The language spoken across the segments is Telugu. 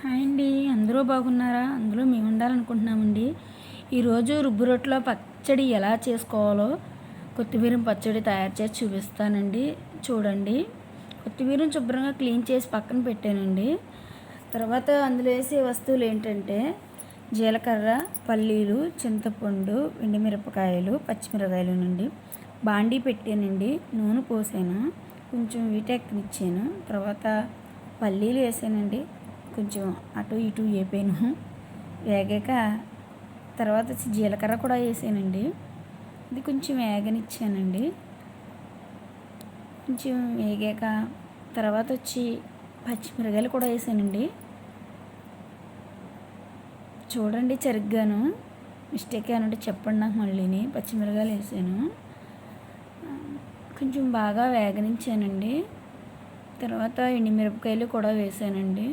హాయ్ అండి, అందరూ బాగున్నారా? అందులో మేము ఉండాలనుకుంటున్నామండి. ఈరోజు రుబ్బు రొట్టెలో పచ్చడి ఎలా చేసుకోవాలో కొత్తిమీర పచ్చడి తయారు చేసి చూపిస్తానండి. చూడండి, కొత్తిమీరని శుభ్రంగా క్లీన్ చేసి పక్కన పెట్టానండి. తర్వాత అందులో వేసే వస్తువులు ఏంటంటే జీలకర్ర, పల్లీలు, చింతపండు, ఎండుమిరపకాయలు, పచ్చిమిరకాయలు నుండి బాండీ పెట్టానండి. నూనె పోసాను, కొంచెం వీటెక్కనిచ్చాను. తర్వాత పల్లీలు వేసానండి, కొంచెం అటు ఇటు వేపాను. వేగాక తర్వాత జీలకర్ర కూడా వేసానండి. ఇది కొంచెం వేగనిచ్చానండి. కొంచెం వేగాక తర్వాత పచ్చిమిరకాయలు కూడా వేసానండి. చూడండి, సరిగ్గాను మిస్టేక్ ఏమంటే చెప్పండి నాకు. మళ్ళీని పచ్చిమిరకాయలు వేసాను, కొంచెం బాగా వేగనిచ్చానండి. తర్వాత ఎండుమిరపకాయలు కూడా వేసానండి,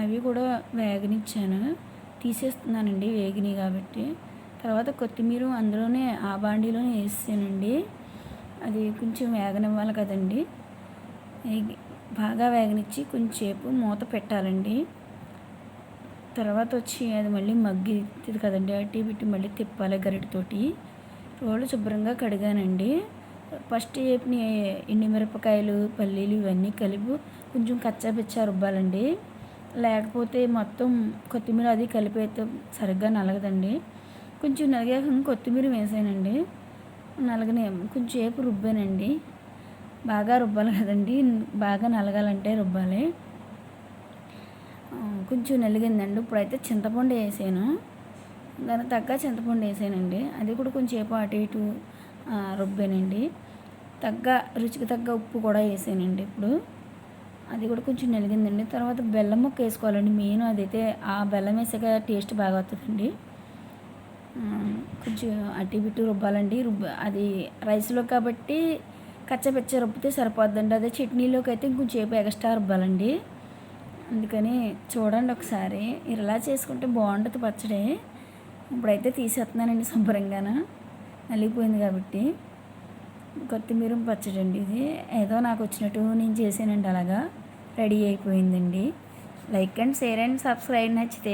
అవి కూడా వేగనిచ్చాను. తీసేస్తున్నానండి వేగినాయి కాబట్టి. తర్వాత కొత్తిమీర అందులోనే ఆ బాండీలోనే వేసానండి. అది కొంచెం వేగనివ్వాలి కదండి. బాగా వేగనిచ్చి కొంచెంసేపు మూత పెట్టాలండి. తర్వాత అది మళ్ళీ మగ్గిస్తుంది కదండి, అటు పెట్టి మళ్ళీ తిప్పాలి గరిటెతోటి. రోళ్ళు శుభ్రంగా కడిగానండి. ఫస్ట్ వేపిన ఎండుమిరపకాయలు, పల్లీలు ఇవన్నీ కలిపి కొంచెం కచ్చాపిచ్చా రుబ్బాలండి. లేకపోతే మొత్తం కొత్తిమీర అది కలిపేస్తే సరిగ్గా నలగదండి. కొంచెం నలిగాక కొత్తిమీర వేసానండి. నలగనే కొంచెం సేపు రుబ్బానండి. బాగా రుబ్బాలి కదండి, బాగా నలగాలంటే రుబ్బాలి. కొంచెం నలిగిందండి. ఇప్పుడైతే చింతపండు వేసాను, దానికి తగ్గ చింతపండు వేసానండి. అది కూడా కొంచెం సేపు అటు ఇటు రుబ్బానండి. రుచికి తగ్గ ఉప్పు కూడా వేసానండి. ఇప్పుడు అది కూడా కొంచెం నలిగిందండి. తర్వాత బెల్లం ముక్క వేసుకోవాలండి. మెయిన్ అదైతే ఆ బెల్లం వేసాక టేస్ట్ బాగా వస్తుందండి. కొంచెం అటు ఇటు రుబ్బాలండి. అది రైస్లో కాబట్టి కచ్చపిచ్చ రుబ్బితే సరిపోద్దండి. అదే చట్నీలోకి అయితే ఇంకొంచెం సేపు ఎక్స్ట్రా రుబ్బాలండి. అందుకని చూడండి ఒకసారి, ఇలా చేసుకుంటే బాగుంటుంది పచ్చడి. ఇప్పుడైతే తీసేస్తున్నానండి శుభ్రంగాను, నలిగిపోయింది కాబట్టి. కొత్తిమీర పచ్చడి అండి ఇది. ఏదో నాకు వచ్చినట్టు నేను చేసానండి, అలాగా రెడీ అయిపోయిందండి. Like and share and subscribe నచ్చితే.